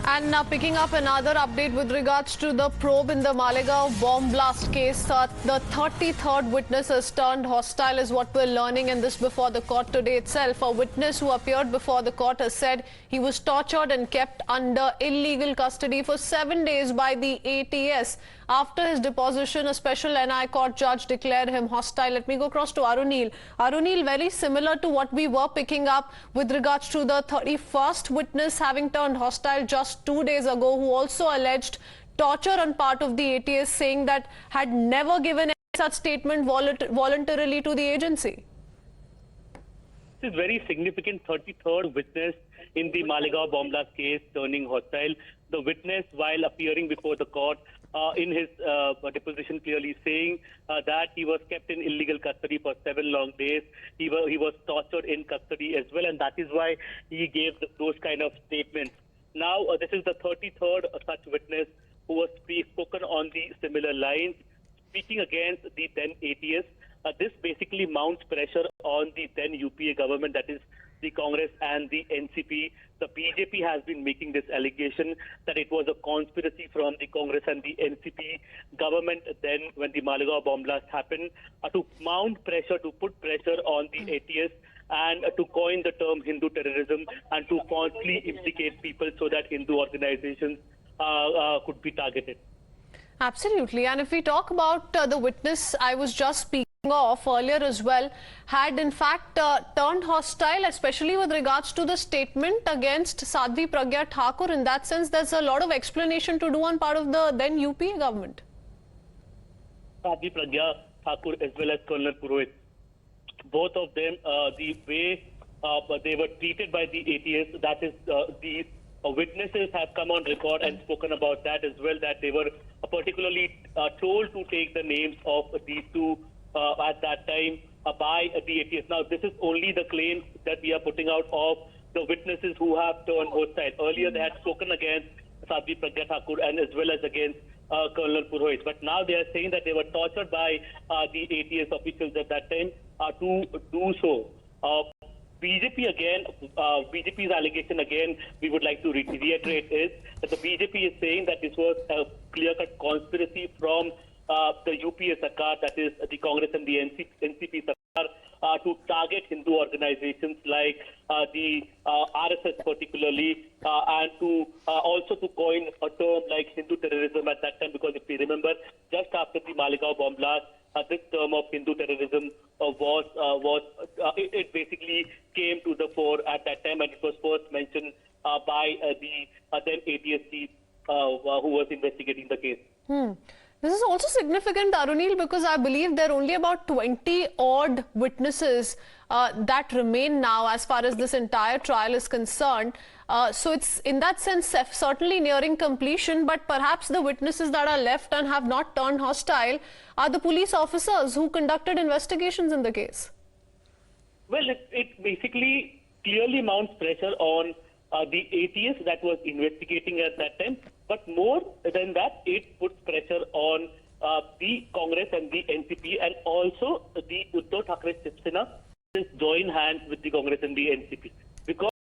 And now picking up another update with regards to the probe in the Malegaon bomb blast case, the 33rd witness has turned hostile is what we're learning, and this before the court today itself. A witness who appeared before the court has said he was tortured and kept under illegal custody for 7 days by the ATS. After his deposition, a special NI court judge declared him hostile. Let me go across to Arunil. Arunil, very similar to what we were picking up with regards to the 31st witness having turned hostile just 2 days ago, who also alleged torture on part of the ATS, saying that had never given any such statement voluntarily to the agency. This is very significant. 33rd witness in the Malegaon bomb blast case turning hostile. The witness, while appearing before the court, in his deposition clearly saying that he was kept in illegal custody for 7 long days. He was tortured in custody as well, and that is why he gave those kind of statements. Now, this is the 33rd such witness who was spoken on the similar lines, speaking against the then ATS. This basically mounts pressure on the then UPA government, that is the Congress and the NCP. The BJP has been making this allegation that it was a conspiracy from the Congress and the NCP government then when the Malegaon bomb blast happened to mount pressure, to put pressure on the ATS and to coin the term Hindu terrorism and to falsely implicate people so that Hindu organizations could be targeted. Absolutely. And if we talk about the witness I was just speaking of earlier as well, had in fact turned hostile, especially with regards to the statement against Sadhvi Pragya Thakur. In that sense, there's a lot of explanation to do on part of the then UPA government. Sadhvi Pragya Thakur as well as Colonel Purohit, both of them, the way they were treated by the ATS, that is the witnesses have come on record and spoken about that as well, that they were particularly told to take the names of these two at that time by the ATS. Now, this is only the claim that we are putting out of the witnesses who have turned hostile. Earlier, they had spoken against Sadhvi Pragya Thakur and as well as against Colonel Purohit. But now they are saying that they were tortured by the ATS officials at that time to do so. BJP again, BJP's allegation again, we would like to reiterate is that the BJP is saying that this was a clear-cut conspiracy from the UPA Sarkar, that is the Congress and the NCP Sarkar, to target Hindu organizations like the RSS particularly, and to also to coin a term like Hindu terrorism at that time, because if we remember, just after the Malegaon bomb blast, this term of Hindu terrorism it basically came to the fore at that time, and it was first mentioned by the then ATS chief who was investigating the case. This is also significant, Arunil, because I believe there are only about 20 odd witnesses that remain now as far as this entire trial is concerned. So it's in that sense certainly nearing completion, but perhaps the witnesses that are left and have not turned hostile are the police officers who conducted investigations in the case. Well, it basically clearly mounts pressure on the ATS that was investigating at that time. But more than that, it puts pressure on the Congress and the NCP, and also the Uddhav Thackeray Shiv Sena join hands with the Congress and the NCP. Because